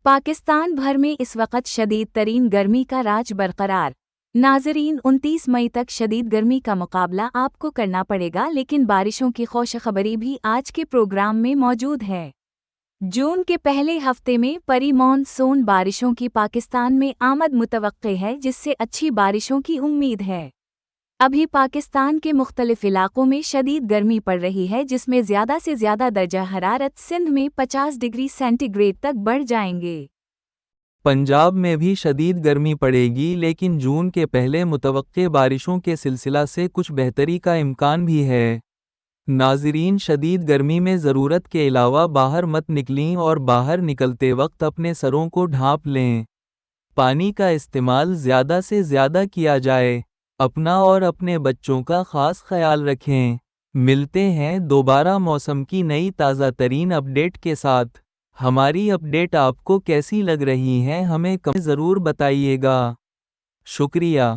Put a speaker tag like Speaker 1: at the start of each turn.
Speaker 1: पाकिस्तान भर में इस वक्त शदीद तरीन गर्मी का राज बरकरार। नाजरीन, 29 मई तक शदीद गर्मी का मुकाबला आपको करना पड़ेगा, लेकिन बारिशों की खुशखबरी भी आज के प्रोग्राम में मौजूद है। जून के पहले हफ्ते में परी मॉनसून बारिशों की पाकिस्तान में आमद मुतवक्के है, जिससे अच्छी बारिशों की उम्मीद है। अभी पाकिस्तान के मुख्तलिफ इलाकों में शदीद गर्मी पड़ रही है, जिसमें ज़्यादा से ज़्यादा दर्जा हरारत सिंध में 50 डिग्री सेंटीग्रेड तक बढ़ जाएंगे।
Speaker 2: पंजाब में भी शदीद गर्मी पड़ेगी, लेकिन जून के पहले मुतवक्के बारिशों के सिलसिला से कुछ बेहतरी का इम्कान भी है। नाज़रीन, शदीद गर्मी में ज़रूरत के अलावा बाहर मत निकलें और बाहर निकलते वक्त अपने सरों को ढाँप लें। पानी का इस्तेमाल ज़्यादा से ज़्यादा किया जाए। अपना और अपने बच्चों का ख़ास ख्याल रखें। मिलते हैं दोबारा मौसम की नई ताज़ा तरीन अपडेट के साथ। हमारी अपडेट आपको कैसी लग रही हैं, हमें कमेंट ज़रूर बताइएगा। शुक्रिया।